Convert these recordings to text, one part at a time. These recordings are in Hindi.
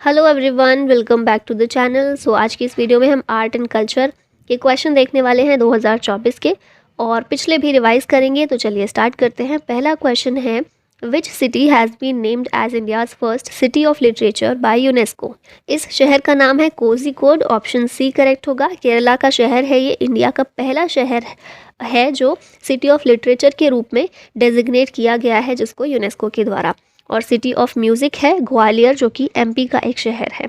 Hello everyone, welcome back to the channel. So आज की इस वीडियो में हम आर्ट एंड कल्चर के क्वेश्चन देखने वाले हैं 2024 के, और पिछले भी रिवाइज करेंगे। तो चलिए स्टार्ट करते हैं। पहला क्वेश्चन है, which city has been named as India's first city of literature by UNESCO. इस शहर का नाम है कोझिकोड। ऑप्शन सी करेक्ट होगा। केरला का शहर है ये। इंडिया का पहला शहर है जो सिटी ऑफ लिटरेचर के रूप में डेजिग्नेट किया गया है, जिसको यूनेस्को के द्वारा। और सिटी ऑफ म्यूजिक है ग्वालियर, जो कि एमपी का एक शहर है।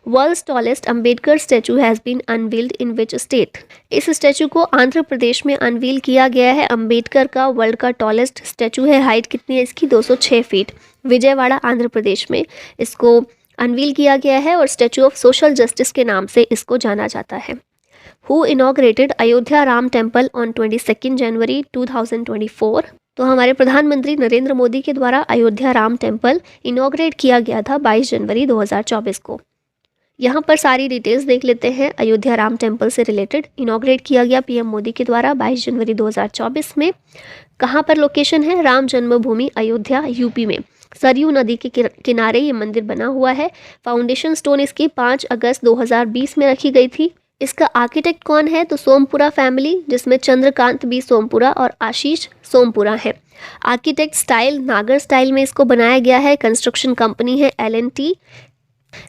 World's tallest Ambedkar statue has been unveiled in which state. इस स्टैचू को आंध्र प्रदेश में अनवील किया गया है। अंबेडकर का वर्ल्ड का टॉलेस्ट स्टैचू है। हाइट कितनी है इसकी? 206 फीट। विजयवाड़ा आंध्र प्रदेश में इसको अनवील किया गया है और स्टैचू ऑफ सोशल जस्टिस के नाम से इसको जाना जाता है। Who inaugurated Ayodhya Ram temple on 22 जनवरी 2024। तो हमारे प्रधानमंत्री नरेंद्र मोदी के द्वारा अयोध्या राम टेम्पल इनॉग्रेट किया गया था 22 जनवरी 2024 को। यहाँ पर सारी डिटेल्स देख लेते हैं। अयोध्या राम टेम्पल से रिलेटेड इनॉग्रेट किया गया पीएम मोदी के द्वारा 22 जनवरी 2024 में। कहाँ पर लोकेशन है? राम जन्मभूमि अयोध्या, यूपी में। सरयू नदी के किनारे ये मंदिर बना हुआ है। फाउंडेशन स्टोन इसकी 5 अगस्त 2020 में रखी गई थी। इसका आर्किटेक्ट कौन है? तो सोमपुरा फैमिली, जिसमें चंद्रकांत बी सोमपुरा और आशीष सोमपुरा है। आर्किटेक्ट स्टाइल नागर स्टाइल में इसको बनाया गया है। कंस्ट्रक्शन कंपनी है L&T,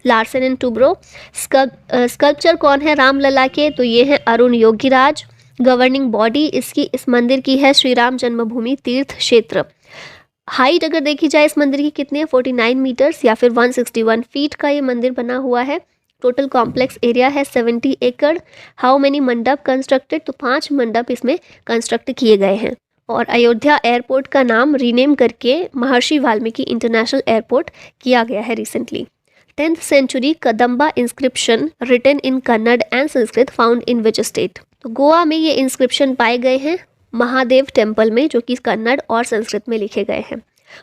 Larsen and Toubro. Sculpture कौन है रामलला के? तो ये है अरुण योगीराज। गवर्निंग बॉडी इसकी इस मंदिर की है श्री राम जन्मभूमि तीर्थ क्षेत्र। हाइट अगर देखी जाए इस मंदिर की कितनी है? 49 मीटर्स या फिर 161 फीट का ये मंदिर बना हुआ है। टोटल कॉम्प्लेक्स एरिया है 70 एकड़। हाउ मेनी मंडप कंस्ट्रक्टेड? तो 5 मंडप इसमें कंस्ट्रक्ट किए गए हैं। और अयोध्या एयरपोर्ट का नाम रीनेम करके महर्षि वाल्मीकि इंटरनेशनल एयरपोर्ट किया गया है recently. 10th century Kadamba inscription written in Kannada and Sanskrit found in which state. तो गोवा में ये इंस्क्रिप्शन पाए गए हैं महादेव टेम्पल में, जो कि कन्नड़ और संस्कृत में लिखे गए हैं।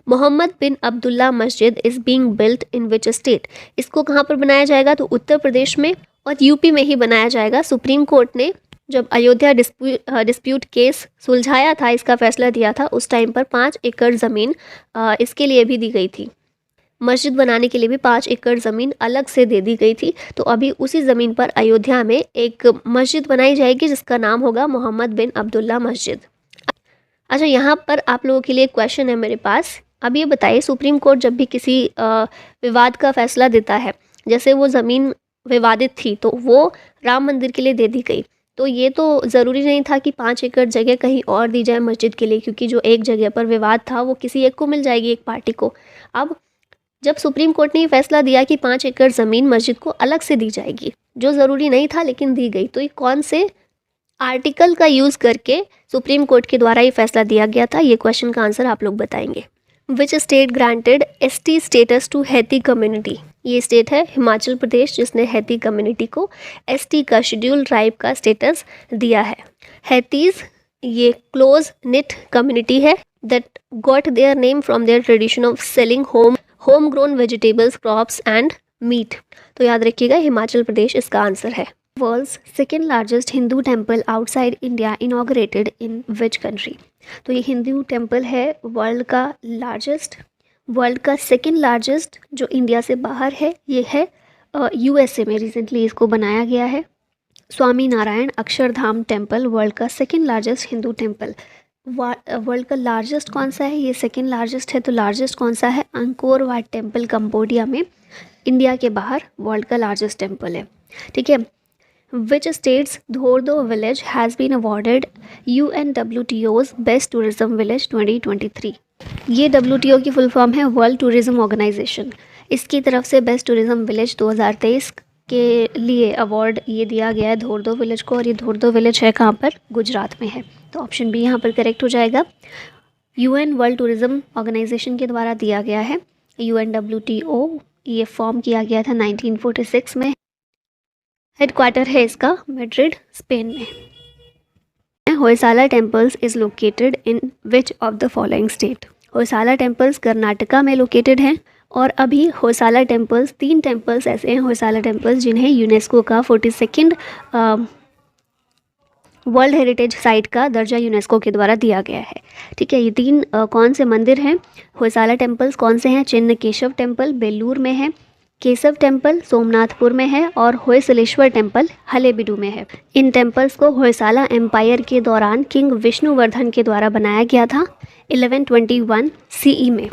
मोहम्मद बिन अब्दुल्ला मस्जिद is being built in which state. इसको कहाँ पर बनाया जाएगा? तो उत्तर प्रदेश में और यूपी में ही बनाया जाएगा। सुप्रीम कोर्ट ने जब अयोध्या डिस्प्यूट केस सुलझाया था, इसका फैसला दिया था, उस टाइम पर 5 एकड़ ज़मीन इसके लिए भी दी गई थी। मस्जिद बनाने के लिए भी 5 एकड़ ज़मीन अलग से दे दी गई थी। तो अभी उसी ज़मीन पर अयोध्या में एक मस्जिद बनाई जाएगी, जिसका नाम होगा मोहम्मद बिन अब्दुल्ला मस्जिद। अच्छा, यहाँ पर आप लोगों के लिए क्वेश्चन है मेरे पास। अब ये बताइए, सुप्रीम कोर्ट जब भी किसी विवाद का फैसला देता है, जैसे वो ज़मीन विवादित थी तो वो राम मंदिर के लिए दे दी गई, तो ये तो ज़रूरी नहीं था कि 5 एकड़ जगह कहीं और दी जाए मस्जिद के लिए, क्योंकि जो एक जगह पर विवाद था वो किसी एक को मिल जाएगी, एक पार्टी को। अब जब सुप्रीम कोर्ट ने ये फैसला दिया कि 5 एकड़ ज़मीन मस्जिद को अलग से दी जाएगी, जो ज़रूरी नहीं था लेकिन दी गई, तो ये कौन से आर्टिकल का यूज़ करके सुप्रीम कोर्ट के द्वारा ये फैसला दिया गया था? ये क्वेश्चन का आंसर आप लोग बताएंगे। Which state granted ST status to Hattee community. ये स्टेट है हिमाचल प्रदेश, जिसने हैती कम्युनिटी को ST का शेड्यूल ट्राइब का स्टेटस दिया है। हैतीज ये क्लोज निट कम्युनिटी है that got their name from their tradition of selling home grown vegetables, crops and meat. तो याद रखिएगा, हिमाचल प्रदेश इसका आंसर है। World's second largest Hindu temple outside India inaugurated in which country. तो ये हिंदू टेम्पल है वर्ल्ड का सेकेंड लार्जेस्ट जो इंडिया से बाहर है, ये है USA में। रिसेंटली इसको बनाया गया है। स्वामी नारायण अक्षरधाम टेम्पल वर्ल्ड का second largest Hindu temple. World का लार्जेस्ट कौन सा है? ये सेकेंड लार्जेस्ट है। तो लार्जेस्ट कौन सा है? अंकोर वाट टेम्पल कंबोडिया में, इंडिया के बाहर वर्ल्ड का लार्जेस्ट टेम्पल है। ठीक है। Which state's Dhordo village has been awarded UNWTO's Best Tourism Village 2023। ये WTO की फुल फॉर्म है वर्ल्ड टूरिज्म ऑर्गेनाइजेशन। इसकी तरफ से बेस्ट टूरिज्म विलेज 2023 के लिए अवार्ड ये दिया गया है धोर्दो विलेज को। और ये धोर्दो विलेज है कहाँ पर? गुजरात में है। तो ऑप्शन बी यहाँ पर करेक्ट हो जाएगा। UN वर्ल्ड टूरिज्म ऑर्गेनाइजेशन के द्वारा दिया गया है। UNWTO ये फॉर्म किया गया था 1946 में। हेडक्वार्टर है इसका मैड्रिड, स्पेन में। Hoysala temples is located in which of the following state. Hoysala temples Karnataka में लोकेटेड हैं। और अभी होयसाला टेम्पल्स 3 टेम्पल्स ऐसे हैं होयसाला टेम्पल्स जिन्हें यूनेस्को का 42nd वर्ल्ड हेरिटेज साइट का दर्जा यूनेस्को के द्वारा दिया गया है। ठीक है। ये 3 कौन से मंदिर हैं? होयसाला टेम्पल्स कौन से हैं? चिन्नकेशव टेम्पल बेलूर में है, केशव टेम्पल सोमनाथपुर में है और होयसलेश्वर टेम्पल हलेबीडु में है। इन टेम्पल्स को होयसाला एम्पायर के दौरान किंग विष्णुवर्धन के द्वारा बनाया गया था 1121 सीई में।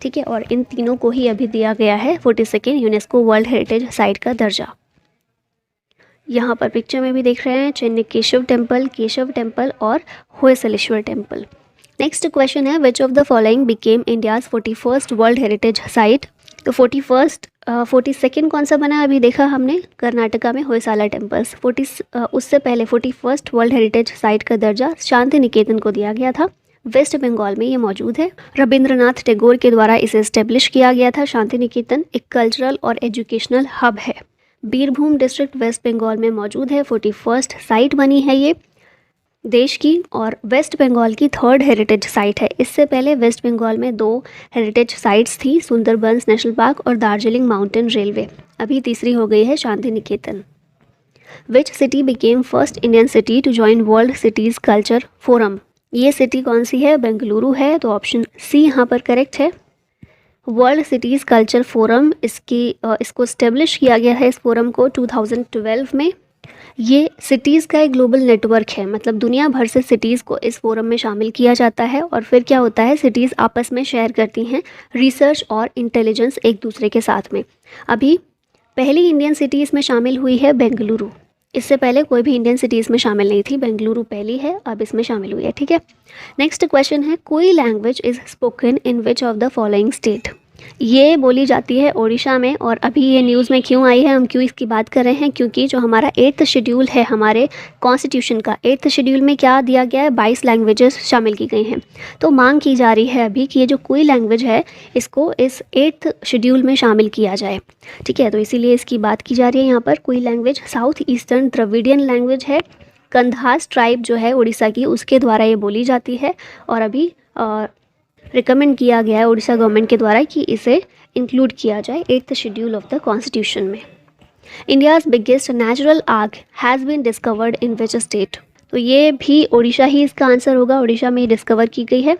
ठीक है, और इन तीनों को ही अभी दिया गया है 42nd UNESCO world heritage site का दर्जा। यहाँ पर पिक्चर में भी देख रहे हैं चेन्नई केशव टेम्पल और होयसलेश्वर टेम्पल। नेक्स्ट क्वेश्चन है विच of the following became India's 41st world heritage site. तो 42nd कौन सा बना अभी देखा हमने, कर्नाटका में होयसाला टेम्पल्स। उससे पहले 41st वर्ल्ड हेरिटेज साइट का दर्जा शांति निकेतन को दिया गया था, वेस्ट बंगाल में ये मौजूद है। रविंद्रनाथ टैगोर के द्वारा इसे इस्टेब्लिश किया गया था। शांति निकेतन एक कल्चरल और एजुकेशनल हब है। बीरभूम डिस्ट्रिक्ट वेस्ट बंगाल में मौजूद है। 41st साइट बनी है ये देश की और वेस्ट बंगाल की 3rd हेरिटेज साइट है। इससे पहले वेस्ट बंगाल में 2 हेरिटेज साइट्स थी, सुंदरबंस नेशनल पार्क और दार्जिलिंग माउंटेन रेलवे। अभी तीसरी हो गई है Santiniketan. Which city became first Indian city to join world cities culture forum. ये सिटी कौन सी है, बेंगलुरु है, तो ऑप्शन सी यहाँ पर करेक्ट है। वर्ल्ड सिटीज़ कल्चर फोरम इसको इस्टेब्लिश किया गया है, इस फोरम को 2012 में। ये सिटीज़ का एक ग्लोबल नेटवर्क है, मतलब दुनिया भर से सिटीज़ को इस फोरम में शामिल किया जाता है और फिर क्या होता है, सिटीज़ आपस में शेयर करती हैं रिसर्च और इंटेलिजेंस एक दूसरे के साथ में। अभी पहली इंडियन सिटी इसमें शामिल हुई है बेंगलुरु। इससे पहले कोई भी इंडियन सिटीज़ में शामिल नहीं थी, बेंगलुरु पहली है, अब इसमें शामिल हुई है। ठीक है, नेक्स्ट क्वेश्चन है कोई language is spoken in which of the following state. ये बोली जाती है ओडिशा में, और अभी ये न्यूज़ में क्यों आई है, हम क्यों इसकी बात कर रहे हैं, क्योंकि जो हमारा 8th शेड्यूल है हमारे कॉन्स्टिट्यूशन का, 8th शेड्यूल में क्या दिया गया है, 22 लैंग्वेजेस शामिल की गई हैं। तो मांग की जा रही है अभी कि ये जो कोई लैंग्वेज है इसको इस 8th शेड्यूल में शामिल किया जाए। ठीक है, तो इसीलिए इसकी बात की जा रही है यहाँ पर। कोई language south eastern Dravidian language है, कंधास ट्राइब जो है उड़ीसा की, उसके द्वारा ये बोली जाती है और अभी रिकमेंड किया गया है उड़ीसा गवर्नमेंट के द्वारा कि इसे इंक्लूड किया जाए 8th schedule of the constitution में। इंडियाज़ बिगेस्ट नेचुरल आग has been discovered in which state. तो ये भी उड़ीसा ही इसका आंसर होगा, उड़ीसा में डिस्कवर की गई है।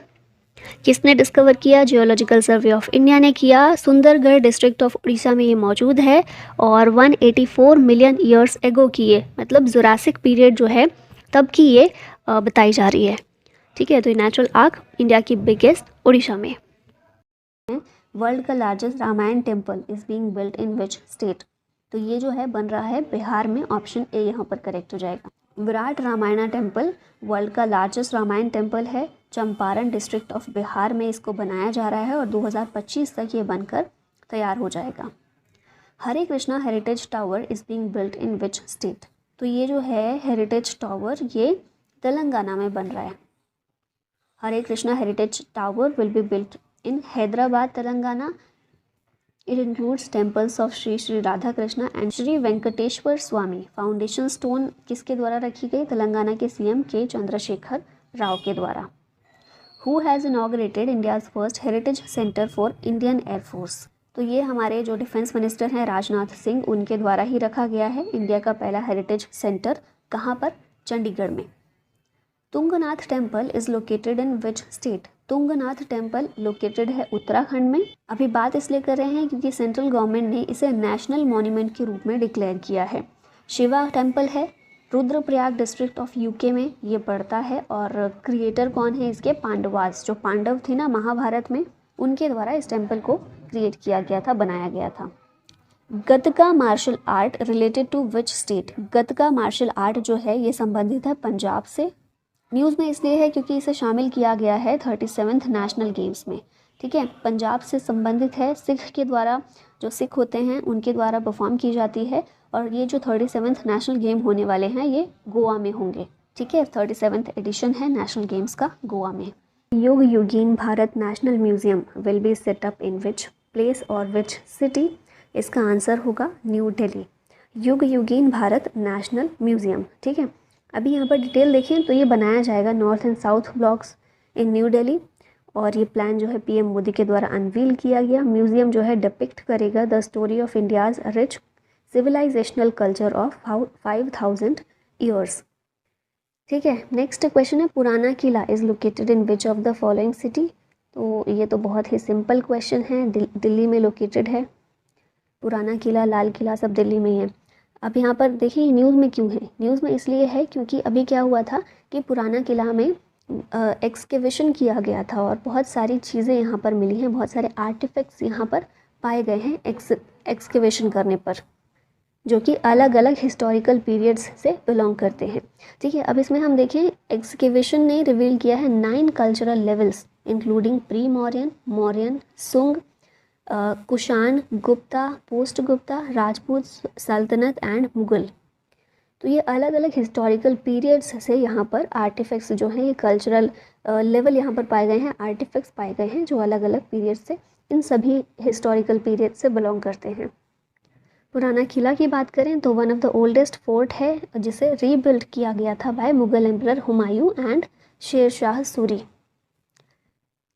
किसने डिस्कवर किया, जियोलॉजिकल सर्वे ऑफ इंडिया ने किया। सुंदरगढ़ डिस्ट्रिक्ट ऑफ उड़ीसा में ये मौजूद है और 184 मिलियन ईयर्स एगो की ये, मतलब जुरासिक पीरियड जो है तब की ये बताई जा रही है। ठीक है, तो ये नेचुरल आग इंडिया की बिगेस्ट उड़ीसा में। वर्ल्ड का largest Ramayana temple is being built in which state. तो ये जो है बन रहा है बिहार में, ऑप्शन ए यहाँ पर करेक्ट हो जाएगा। विराट रामायणा टेम्पल वर्ल्ड का लार्जेस्ट रामायण टेम्पल है, चंपारण डिस्ट्रिक्ट ऑफ बिहार में इसको बनाया जा रहा है और 2025 तक ये बनकर तैयार हो जाएगा। Hare Krishna heritage tower is being built in which state. तो ये जो है हेरिटेज टावर ये तेलंगाना में बन रहा है। Hare Krishna heritage tower will be built in Hyderabad Telangana. It includes temples of Shri Shri Radha Krishna and Shri Venkateswara Swami. Foundation stone किसके द्वारा रखी गई, तेलंगाना के सीएम के चंद्रशेखर राव के द्वारा। Who has inaugurated India's first heritage centre for Indian air force. तो ये हमारे जो डिफेंस मिनिस्टर हैं राजनाथ सिंह, उनके द्वारा ही रखा गया है इंडिया का पहला हेरिटेज सेंटर। कहाँ पर, चंडीगढ़ में। Tungnath temple is located in which state. Tungnath temple located है उत्तराखंड में। अभी बात इसलिए कर रहे हैं क्योंकि सेंट्रल गवर्नमेंट ने इसे नेशनल मॉन्यूमेंट के रूप में डिक्लेयर किया है। शिवा टेम्पल है रुद्रप्रयाग डिस्ट्रिक्ट ऑफ यूके में ये पड़ता है और क्रिएटर कौन है इसके, पांडवास, जो पांडव थे ना महाभारत में, उनके द्वारा इस टेम्पल को क्रिएट किया गया था, बनाया गया था। Gatka martial art related to which state. Gatka martial art जो है ये संबंधित है पंजाब से। न्यूज़ में इसलिए है क्योंकि इसे शामिल किया गया है 37th नेशनल गेम्स में। ठीक है, पंजाब से संबंधित है, सिख के द्वारा, जो सिख होते हैं उनके द्वारा परफॉर्म की जाती है और ये जो 37th नेशनल गेम होने वाले हैं ये गोवा में होंगे। ठीक है, 37th एडिशन है नेशनल गेम्स का गोवा में। Yug Yugeen Bharat national museum will be set up in which place और विच सिटी। इसका आंसर होगा new Delhi. Yug Yugeen Bharat national museum. ठीक है, अभी यहाँ पर डिटेल देखें तो ये बनाया जाएगा north and south blocks in new Delhi और ये प्लान जो है पीएम मोदी के द्वारा अनवील किया गया। म्यूजियम जो है डिपिक्ट करेगा the story of India's rich civilisational culture of 5000 years. ठीक है, नेक्स्ट क्वेश्चन है Purana Qila is located in which of the following city. तो ये तो बहुत ही सिंपल क्वेश्चन है, दिल्ली में लोकेटेड है। पुराना किला, लाल किला सब दिल्ली में ही है। अब यहाँ पर देखिए न्यूज़ में क्यों है, न्यूज़ में इसलिए है क्योंकि अभी क्या हुआ था कि पुराना किला में एक्सकेवेशन किया गया था और बहुत सारी चीज़ें यहाँ पर मिली हैं, बहुत सारे आर्टिफैक्ट्स यहाँ पर पाए गए हैं एक्सकेवेशन करने पर, जो कि अलग अलग हिस्टोरिकल पीरियड्स से बिलोंग करते हैं। ठीक है, अब इसमें हम देखें एक्सकेवेशन ने रिवील किया है 9 cultural levels including pre Mauryan, Mauryan, सुंग, कुषाण, गुप्ता, पोस्ट गुप्ता, राजपूत सल्तनत एंड मुगल। तो ये अलग अलग हिस्टोरिकल पीरियड्स से यहाँ पर आर्टिफैक्ट्स जो हैं, ये कल्चरल लेवल यहाँ पर पाए गए हैं, आर्टिफैक्ट्स पाए गए हैं जो अलग अलग पीरियड से, इन सभी हिस्टोरिकल पीरियड से बिलोंग करते हैं। पुराना किला की बात करें तो one of the oldest fort है जिसे रीबिल्ड किया गया था by Mughal emperor Humayun and Sher Shah Suri.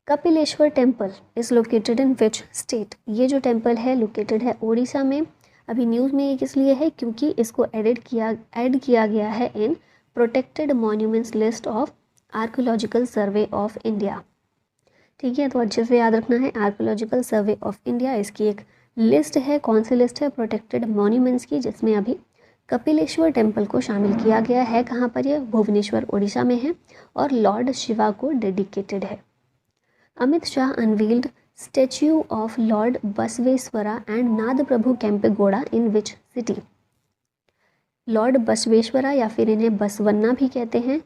Kapileswar temple is located in which state? ये जो टेम्पल है लोकेटेड है ओडिशा में। अभी न्यूज़ में ये किस लिए है, क्योंकि इसको ऐड किया गया है इन protected monuments list of archaeological survey of India. ठीक है, तो अच्छे से याद रखना है, आर्कोलॉजिकल सर्वे ऑफ इंडिया इसकी एक लिस्ट है। कौन सी लिस्ट है? प्रोटेक्टेड मॉन्यूमेंट्स की, जिसमें अभी कपिलेश्वर टेम्पल को शामिल किया गया है। कहाँ पर? ये भुवनेश्वर ओडिशा में है और लॉर्ड शिवा को डेडिकेटेड है। Amit Shah unveiled statue of Lord Basaveshwara and नाद प्रभु केम्पेगौड़ा इन विच सिटी? लॉर्ड बसवेश्वरा या फिर इन्हें बसवन्ना भी कहते हैं,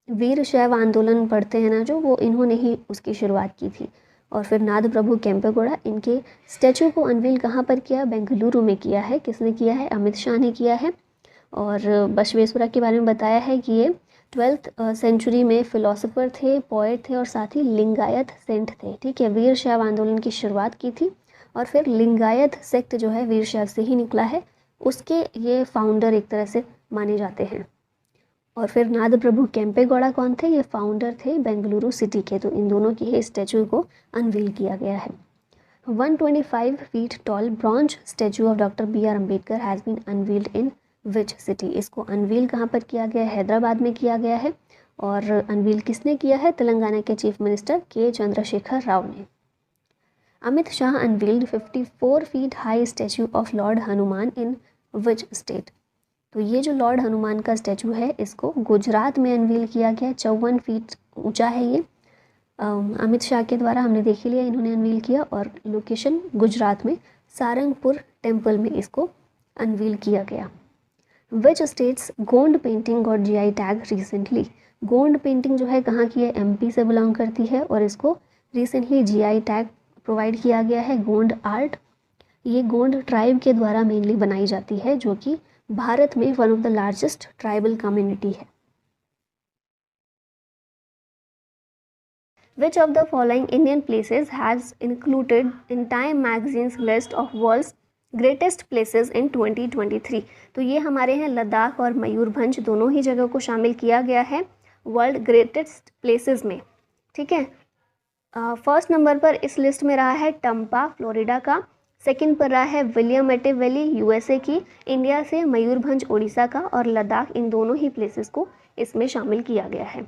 वीर शैव आंदोलन पढ़ते हैं ना जो, वो इन्होंने ही उसकी शुरुआत की थी। और फिर नाद प्रभु केम्पेगौड़ा, इनके स्टैचू को अनवील कहाँ पर किया? बेंगलुरु में किया है। किसने किया है? अमित शाह ने किया है। और बसवेश्वरा के बारे में बताया है कि ये 12th सेंचुरी में फिलोसोफर थे, पोएट थे और साथ ही लिंगायत सेंट थे। ठीक है, वीर शैव आंदोलन की शुरुआत की थी और फिर लिंगायत सेक्ट जो है वीर शैव से ही निकला है, उसके ये फाउंडर एक तरह से माने जाते हैं। और फिर नाद प्रभु केम्पेगौड़ा कौन थे? ये फाउंडर थे बेंगलुरु सिटी के। तो इन दोनों की ही स्टैचू को अनवील किया गया है। 125 feet tall bronze statue of doctor B R Ambedkar has been unveiled in which city? इसको अनवील कहाँ पर किया गया है? हैदराबाद में किया गया है। और अनवील किसने किया है? तेलंगाना के चीफ मिनिस्टर के चंद्रशेखर राव ने। Amit Shah unveiled 54 feet high statue of Lord Hanuman in which state? तो ये जो लॉर्ड हनुमान का स्टैचू है इसको गुजरात में अनवील किया गया। 54 फीट ऊंचा है ये। अमित शाह के द्वारा हमने देख ही लिया, इन्होंने अनवील किया और लोकेशन गुजरात में सारंगपुर टेम्पल में इसको अनवील किया गया। Which states Gond painting got GI tag recently? Gond painting जो है कहाँ की है? MP से बिलोंग करती है और इसको रिसेंटली GI टैग प्रोवाइड किया गया है। गोंड आर्ट, ये गोंड ट्राइब के द्वारा मेनली बनाई जाती है, जो कि भारत में one of the largest tribal community है। Which of the following Indian places has included in Time Magazine's list of world's greatest places in 2023? तो ये हमारे हैं लद्दाख और मयूरभंज, दोनों ही जगह को शामिल किया गया है वर्ल्ड ग्रेटेस्ट प्लेसेस में। ठीक है, फर्स्ट नंबर पर इस लिस्ट में रहा है टम्पा फ्लोरिडा का, सेकंड पर रहा है विलियमटे वैली USA की, इंडिया से मयूरभंज ओडिशा का और लद्दाख, इन दोनों ही प्लेसेस को इसमें शामिल किया गया है।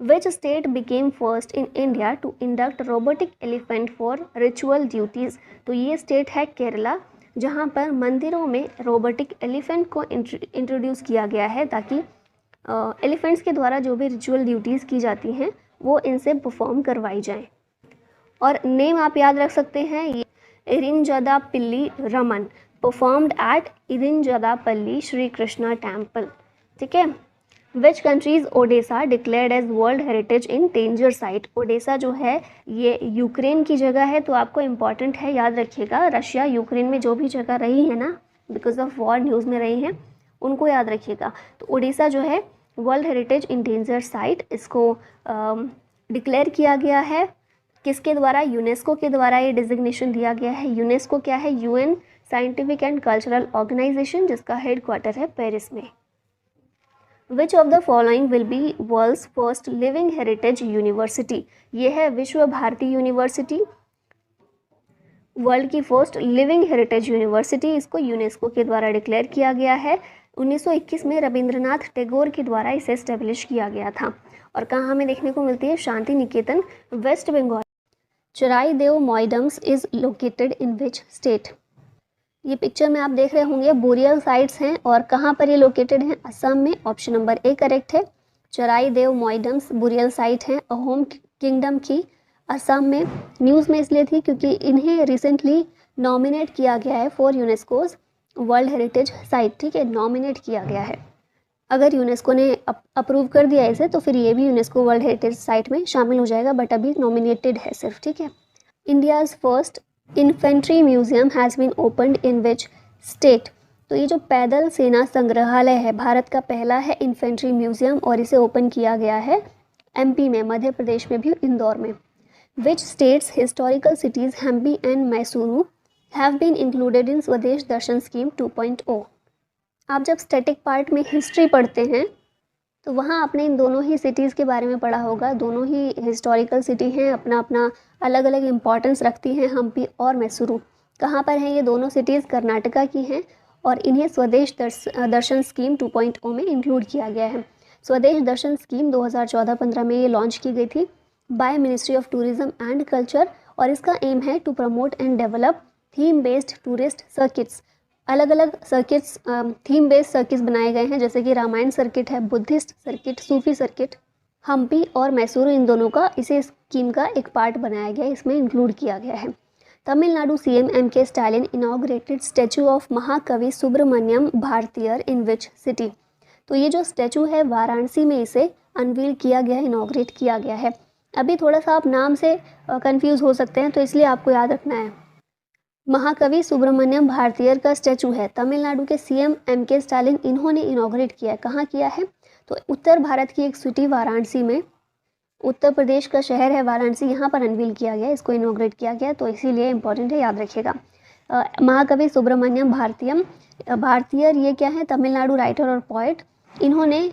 Which state became first in India to induct robotic elephant for ritual duties? तो ये स्टेट है केरला, जहाँ पर मंदिरों में रोबोटिक एलिफेंट को इंट्रोड्यूस किया गया है ताकि एलिफेंट्स के द्वारा जो भी रिचुअल ड्यूटीज़ की जाती हैं वो इनसे परफॉर्म करवाई जाएं। और नेम आप याद रख सकते हैं, ये Irinjadappilly Raman performed at Irinjadappilly Shri Krishna temple. ठीक है। Which countries Odesa declared as world heritage in danger site? Odesa जो है ये यूक्रेन की जगह है, तो आपको इम्पॉर्टेंट है, याद रखिएगा। रशिया यूक्रेन में जो भी जगह रही है ना, बिकॉज ऑफ वॉर न्यूज़ में रही हैं, उनको याद रखिएगा। तो ओडिशा जो है world heritage in danger site, इसको डिक्लेयर किया गया है किसके द्वारा? यूनेस्को के द्वारा ये डिजिग्नेशन दिया गया है। यूनेस्को क्या है? UN scientific and cultural organisation, जिसका हेडक्वार्टर है पेरिस में। Which of the following will be world's first living heritage university? ये है विश्व भारती यूनिवर्सिटी, वर्ल्ड की फर्स्ट लिविंग हेरिटेज यूनिवर्सिटी। इसको यूनेस्को के द्वारा डिक्लेयर किया गया है। 1921 में रविंद्रनाथ टैगोर के द्वारा इसे एस्टेब्लिश किया गया था। और कहाँ हमें देखने को मिलती है? Santiniketan, west Bengal. Charaideo moidams is located in which state? ये पिक्चर में आप देख रहे होंगे बुरियल साइट्स हैं और कहाँ पर ये लोकेटेड हैं, असम में। ऑप्शन नंबर ए करेक्ट है। चराई देव मोइडम्स बुरियल साइट हैं अहोम किंगडम की, असम में। न्यूज़ में इसलिए थी क्योंकि इन्हें रिसेंटली नॉमिनेट किया गया है for UNESCO's world heritage site. ठीक है, नॉमिनेट किया गया है। अगर यूनेस्को ने अप्रूव कर दिया इसे तो फिर ये भी यूनेस्को वर्ल्ड हेरिटेज साइट में शामिल हो जाएगा, बट अभी नॉमिनेटेड है सिर्फ। ठीक है। India's first infantry museum has been opened in which state. तो ये जो पैदल सेना संग्रहालय है भारत का पहला है इन्फेंट्री म्यूजियम और इसे ओपन किया गया है एमपी में, मध्य प्रदेश में भी, इंदौर में। Which state's historical cities Hampi and Mysuru have been included in Swadesh Darshan scheme 2.0। आप जब स्टैटिक पार्ट में हिस्ट्री पढ़ते हैं तो वहाँ आपने इन दोनों ही सिटीज़ के बारे में पढ़ा होगा। दोनों ही हिस्टोरिकल सिटी हैं, अपना अपना अलग अलग इम्पॉर्टेंस रखती हैं, हम्पी और मैसूरू। कहाँ पर हैं ये दोनों सिटीज़? कर्नाटका की हैं और इन्हें स्वदेश दर्शन स्कीम 2.0 में इंक्लूड किया गया है। स्वदेश दर्शन स्कीम 2014-15 में ये लॉन्च की गई थी by ministry of tourism and culture और इसका एम है to promote and develop theme based tourist circuits. अलग अलग सर्किट्स, थीम बेस्ड सर्किट्स बनाए गए हैं, जैसे कि रामायण सर्किट है, बुद्धिस्ट सर्किट, सूफी सर्किट। हम्पी और मैसूरू इन दोनों का इसे स्कीम का एक पार्ट बनाया गया, इसमें इंक्लूड किया गया है। Tamil Nadu CM MK. Stalin inaugurated statue of महाकवि सुब्रमण्यम भारतीयर इन विच सिटी। तो ये जो स्टैचू है वाराणसी में इसे अनवील किया गया है, इनॉग्रेट किया गया है। अभी थोड़ा सा आप नाम से कंफ्यूज हो सकते हैं, तो इसलिए आपको याद रखना है महाकवि सुब्रमण्यम भारतीयर का स्टैचू है तमिलनाडु के सीएम एम.के. स्टालिन, इन्होंने इनॉग्रेट किया है। कहाँ किया है? तो उत्तर भारत की एक सिटी वाराणसी में, उत्तर प्रदेश का शहर है वाराणसी, यहाँ पर अनवील किया गया, इसको इनॉग्रेट किया गया, तो इसीलिए इंपॉर्टेंट है, याद रखिएगा। महाकवि सुब्रमण्यम भारतीयर ये क्या है? तमिलनाडु राइटर और पोएट। इन्होंने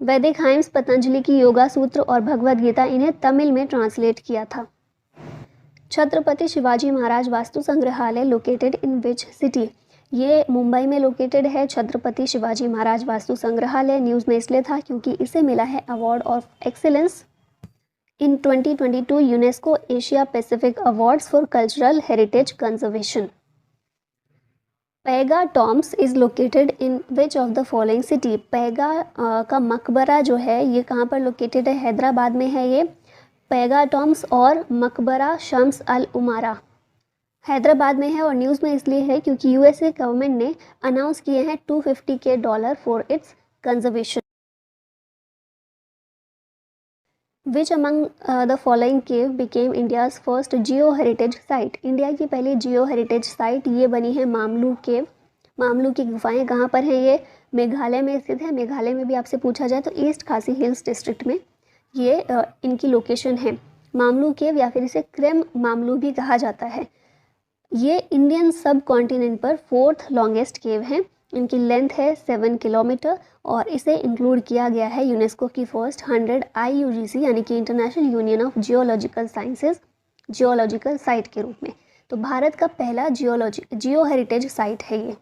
वैदिक हाइम्स, पतंजलि की योगा सूत्र और भगवद गीता इन्हें तमिल में ट्रांसलेट किया था। छत्रपति शिवाजी महाराज वास्तु संग्रहालय लोकेटेड इन विच सिटी। ये मुंबई में लोकेटेड है छत्रपति शिवाजी महाराज वास्तु संग्रहालय। न्यूज़ में इसलिए था क्योंकि इसे मिला है award of excellence in 2022 UNESCO Asia Pacific awards for cultural heritage conservation. Paigah tombs is located in which of the following city. Paigah का मकबरा जो है ये कहाँ पर लोकेटेड है? हैदराबाद में है ये। पैगा टॉम्स और मकबरा शम्स अल उमारा हैदराबाद में है और न्यूज़ में इसलिए है क्योंकि यूएसए गवर्नमेंट ने अनाउंस किए हैं $250 for its conservation. Which among the following cave became India's first Jio heritage site. India की पहली जियो हेरिटेज साइट ये बनी है मामलू केव। मामलू की गुफाएं कहाँ पर हैं? ये मेघालय में स्थित है। मेघालय में भी आपसे पूछा जाए तो ईस्ट खासी हिल्स डिस्ट्रिक्ट में ये इनकी लोकेशन है। मामलू केव या फिर इसे क्रेम मामलू भी कहा जाता है। ये इंडियन सब कॉन्टिनेंट पर 4th लॉन्गेस्ट केव है। इनकी लेंथ है 7 किलोमीटर और इसे इंक्लूड किया गया है यूनेस्को की फर्स्ट 100 IUGC यानी कि international union of geological sciences geological site के रूप में। तो भारत का पहला जियो हेरिटेज साइट है ये।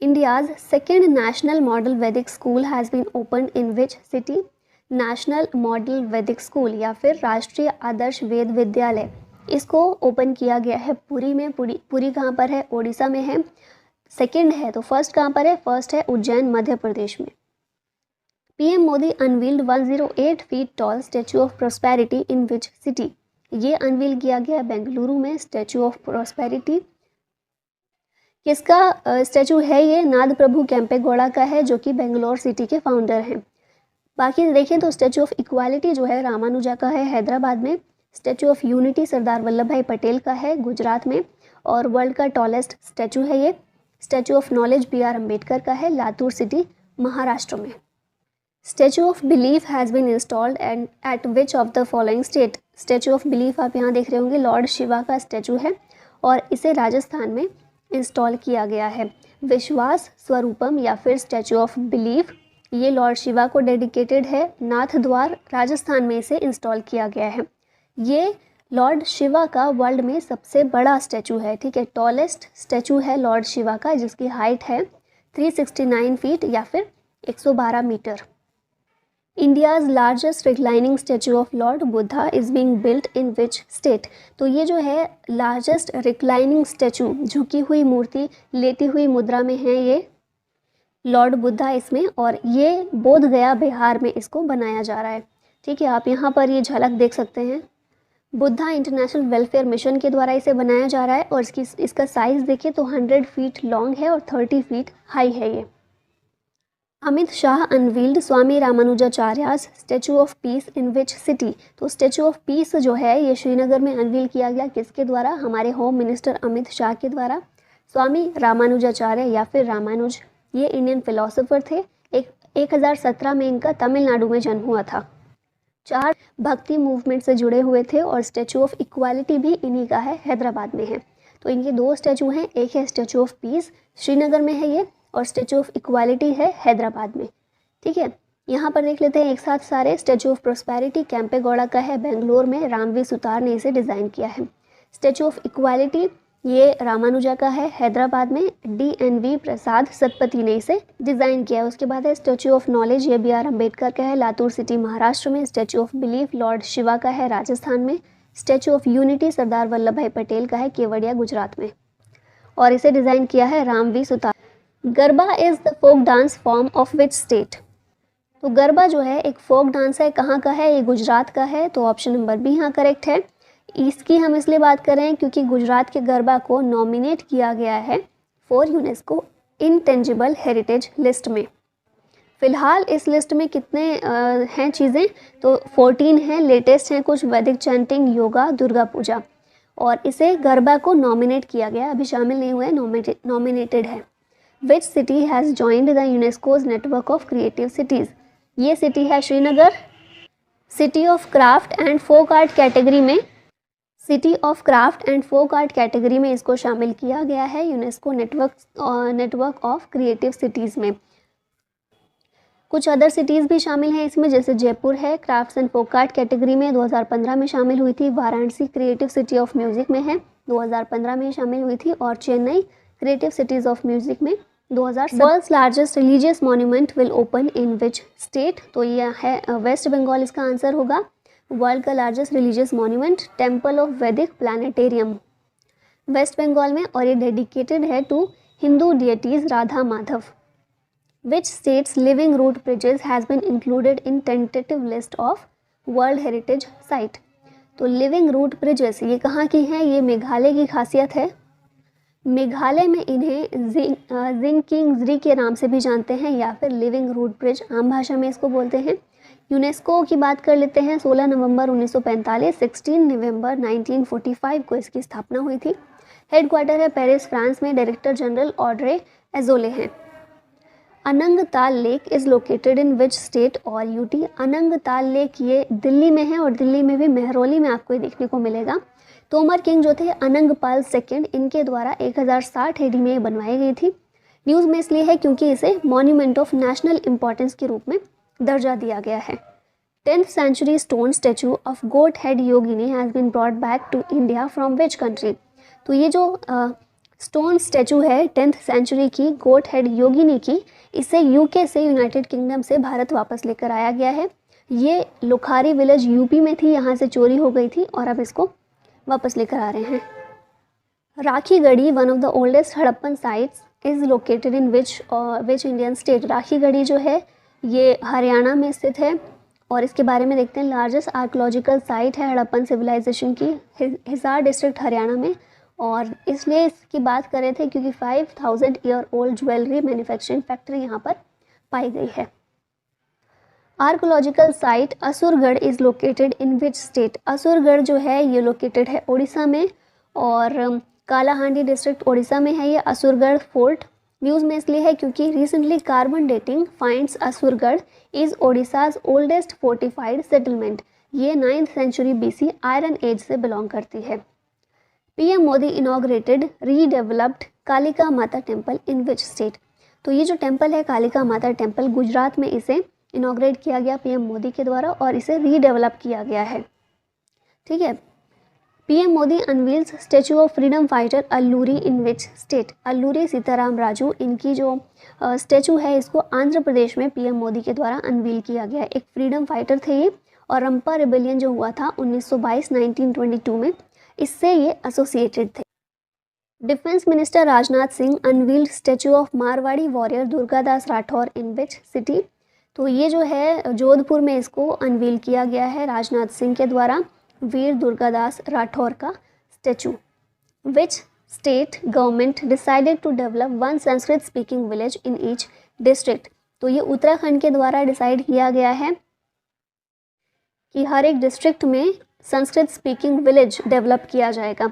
India's second national model Vedic school has been opened in which city. National model Vedic school या फिर राष्ट्रीय आदर्श वेद विद्यालय, इसको ओपन किया गया है पुरी में। पुरी कहाँ पर है? ओडिशा में है। सेकंड है तो फर्स्ट कहाँ पर है? फर्स्ट है उज्जैन, मध्य प्रदेश में। PM Modi unveiled 108 feet tall statue of prosperity in which city. ये अनवील किया गया बेंगलुरु में, स्टैचू ऑफ प्रॉस्पेरिटी। किसका स्टैचू है ये? नाद प्रभु केम्पेगौड़ा का है, जो कि बेंगलोर सिटी के फाउंडर हैं। बाकी देखें तो स्टैचू ऑफ इक्वालिटी जो है रामानुजा का है हैदराबाद में। Statue of unity Sardar Vallabh भाई पटेल का है गुजरात में और वर्ल्ड का टॉलेस्ट स्टैचू है ये। Statue of knowledge B.R. Ambedkar का है लातूर सिटी महाराष्ट्र में। Statue of belief has been installed and at which of the following state. Statue of belief आप यहाँ देख रहे होंगे, लॉर्ड शिवा का स्टैचू है और इसे राजस्थान में इंस्टॉल किया गया है। विश्वास स्वरूपम या फिर स्टैचू ऑफ बिलीफ ये लॉर्ड शिवा को डेडिकेटेड है। नाथ द्वार राजस्थान में इसे इंस्टॉल किया गया है। ये लॉर्ड शिवा का वर्ल्ड में सबसे बड़ा स्टैचू है। ठीक है, टॉलेस्ट स्टैचू है लॉर्ड शिवा का, जिसकी हाइट है 369 फीट या फिर 112 metre. India's largest reclining statue of Lord Buddha is being built in which state. तो ये जो है लार्जेस्ट रिक्लाइनिंग स्टैचू, झुकी हुई मूर्ति, लेटी हुई मुद्रा में है ये लॉर्ड बुद्धा इसमें, और ये बोध गया बिहार में इसको बनाया जा रहा है। ठीक है, आप यहाँ पर ये झलक देख सकते हैं। बुद्धा इंटरनेशनल वेलफेयर मिशन के द्वारा इसे बनाया जा रहा है और इसका साइज़ देखिए तो 100 फीट लॉन्ग है और 30 फीट हाई है ये। Amit Shah unveiled Swami Ramanujacharya's statue of peace in which city. तो स्टैचू ऑफ पीस जो है ये श्रीनगर में अनवील किया गया, किसके द्वारा? हमारे होम मिनिस्टर अमित शाह के द्वारा। स्वामी रामानुजाचार्य या फिर रामानुज, ये इंडियन फिलोसोफर थे। 1017 में इनका तमिलनाडु में जन्म हुआ था। 4 भक्ति मूवमेंट से जुड़े हुए थे और स्टैचू ऑफ इक्वालिटी भी इन्हीं का है, हैदराबाद में है। तो इनके 2 स्टैचू हैं, एक है स्टैचू ऑफ पीस श्रीनगर में है ये, और स्टैचू ऑफ इक्वालिटी है हैदराबाद में। ठीक है, यहाँ पर देख लेते हैं एक साथ सारे। स्टैचू ऑफ प्रोस्पेरिटी कैंपेगौड़ा का है बेंगलोर में, रामवी सुतार ने इसे डिज़ाइन किया है। स्टैचू ऑफ इक्वालिटी ये रामानुजा का है हैदराबाद में, DNV प्रसाद सतपथी ने इसे डिज़ाइन किया है। उसके बाद है स्टैचू ऑफ नॉलेज, ये BR अम्बेडकर का है, लातूर सिटी महाराष्ट्र में। Statue of belief Lord Shiva का है राजस्थान में। Statue of unity Sardar Vallabh भाई पटेल का है केवड़िया गुजरात में, और इसे डिज़ाइन किया है Ram V Sutar. Garba is the folk dance form of which state. तो गरबा जो है एक फोक डांस है, कहाँ का है? ये गुजरात का है, तो ऑप्शन नंबर बी यहाँ करेक्ट है। इसकी हम इसलिए बात कर रहे हैं क्योंकि गुजरात के गरबा को नॉमिनेट किया गया है for UNESCO intangible heritage list में। फ़िलहाल इस लिस्ट में कितने हैं चीज़ें? तो 14 हैं, लेटेस्ट हैं कुछ, वैदिक चैंटिंग, योगा, दुर्गा पूजा, और इसे गरबा को नॉमिनेट किया गया, अभी शामिल नहीं हुए, नॉमिनेटेड है। Which city has joined the UNESCO's network of creative cities. ये सिटी है Srinagar. City of craft and folk art category में, city of craft and folk art category में इसको शामिल किया गया है UNESCO network of creative cities में। कुछ अदर सिटीज़ भी शामिल हैं इसमें, जैसे जयपुर है crafts and folk art category में, 2015 में शामिल हुई थी। Varanasi creative city of music में है, 2015 में शामिल हुई थी। और Chennai creative cities of music में 2000। World's largest religious monument will open in which state. तो यह है वेस्ट बंगाल, इसका आंसर होगा। वर्ल्ड का largest religious monument temple of Vedic planetarium, West Bengal में, और ये डेडिकेटेड है to Hindu deities Radha Madhav. Which states living root bridges has been included in tentative list of world heritage site. तो लिविंग रूट ब्रिजेस ये कहाँ की हैं? ये मेघालय की खासियत है। मेघालय में इन्हें जिंगकिंगजरी के नाम से भी जानते हैं, या फिर लिविंग रूट ब्रिज आम भाषा में इसको बोलते हैं। यूनेस्को की बात कर लेते हैं। 16 नवंबर 1945, 16 नवंबर 1945 को इसकी स्थापना हुई थी। हेडक्वार्टर है पेरिस फ्रांस में। डायरेक्टर जनरल ऑड्रे एजोले हैं। Anangtal lake is located in which state और यूटी। अनंगताल लेक ये दिल्ली में है, और दिल्ली में भी मेहरौली में आपको ये देखने को मिलेगा। तोमर किंग जो थे अनंगपाल सेकंड, इनके द्वारा 1060 AD में ये बनवाई गई थी। न्यूज़ में इसलिए है क्योंकि इसे मॉन्यूमेंट ऑफ नेशनल इंपॉर्टेंस के रूप में दर्जा दिया गया है। 10th century stone statue of goat head Yogini has been brought back to India from which country. तो ये जो स्टोन स्टैचू है 10th सेंचुरी की गोट हेड योगिनी की, इसे UK से, यूनाइटेड किंगडम से भारत वापस लेकर आया गया है। ये लुखारी विलेज UP में थी, यहाँ से चोरी हो गई थी और अब इसको वापस लेकर आ रहे हैं। Rakhigarhi, one of the oldest Harappan sites, is located in which Indian state. Rakhigarhi जो है ये हरियाणा में स्थित है, और इसके बारे में देखते हैं। लार्जेस्ट आर्कोलॉजिकल साइट है हड़प्पन सिविलाइजेशन की, हिसार डिस्ट्रिक्ट हरियाणा में, और इसलिए इसकी बात कर रहे थे क्योंकि 5000 year old jewellery manufacturing factory यहाँ पर पाई गई है। Archaeological site Asurgarh is located in which state. Asurgarh जो है ये लोकेटेड है उड़ीसा में, और कालाहांडी डिस्ट्रिक्ट उड़ीसा में है ये असुरगढ़ फोर्ट। न्यूज़ में इसलिए है क्योंकि recently carbon dating finds Asurgarh is Odisha's oldest fortified settlement. ये 9th century BC iron age से बिलोंग करती है। PM Modi inaugurated redeveloped Kalika Mata temple in which state. तो ये जो टेम्पल है कालिका माता टेम्पल, गुजरात में इसे इनॉग्रेट किया गया PM मोदी के द्वारा, और इसे रीडेवलप किया गया है। ठीक है, PM Modi unveils statue of freedom fighter Alluri in which state? Alluri Sitaram Raju, इनकी जो स्टैचू है इसको आंध्र प्रदेश में पीएम मोदी के द्वारा अनवील किया गया है। एक फ्रीडम फाइटर थे ये, और रंपा रिबेलियन जो हुआ था 1922 में, इससे ये एसोसिएटेड थे। Defence minister Rajnath Singh unveiled statue of Marwari warrior Durgadas Rathore in which city? तो ये जो है जोधपुर में इसको अनवील किया गया है राजनाथ सिंह के द्वारा, वीर दुर्गादास राठौर का statue. Which state government decided to develop one Sanskrit speaking village in each district? तो ये उत्तराखंड के द्वारा डिसाइड किया गया है कि हर एक डिस्ट्रिक्ट में संस्कृत स्पीकिंग विलेज डेवलप किया जाएगा।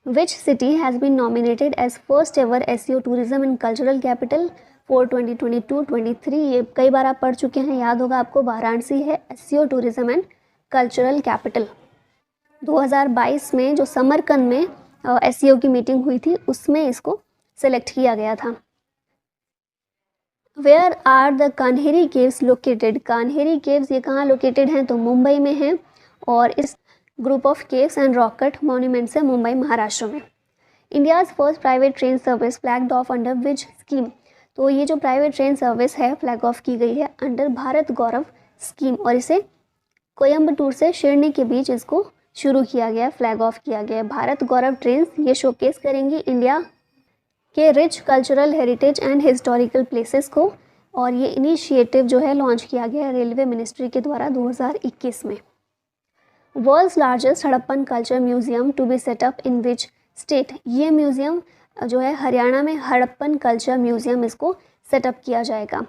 Which city has been nominated as first ever SEO tourism and cultural capital for 2022-23? ये कई बार आप पढ़ चुके हैं, याद होगा आपको। वाराणसी है SEO tourism and cultural capital. 2022 में जो समरकंद में SEO की मीटिंग हुई थी उसमें इसको सेलेक्ट किया गया था। Where are the Kanheri caves located? Kanheri caves ये कहाँ लोकेटेड हैं? तो मुंबई में हैं, और इस group of caves and rock cut monuments है मुंबई महाराष्ट्र में। India's first private train service flagged of under which scheme? तो ये जो प्राइवेट ट्रेन सर्विस है फ्लैग ऑफ की गई है अंडर भारत गौरव स्कीम, और इसे कोयम्बटूर से शिरनी के बीच इसको शुरू किया गया, फ्लैग ऑफ किया गया। भारत गौरव ट्रेन्स ये शोकेस करेंगी इंडिया के rich cultural heritage and historical places को, और ये इनिशिएटिव जो है लॉन्च किया गया रेलवे मिनिस्ट्री के द्वारा 2021 में। World's largest Harappan culture museum to be setup in which state? ये म्यूजियम जो है हरियाणा में हड़प्पन कल्चर म्यूजियम इसको सेटअप किया जाएगा।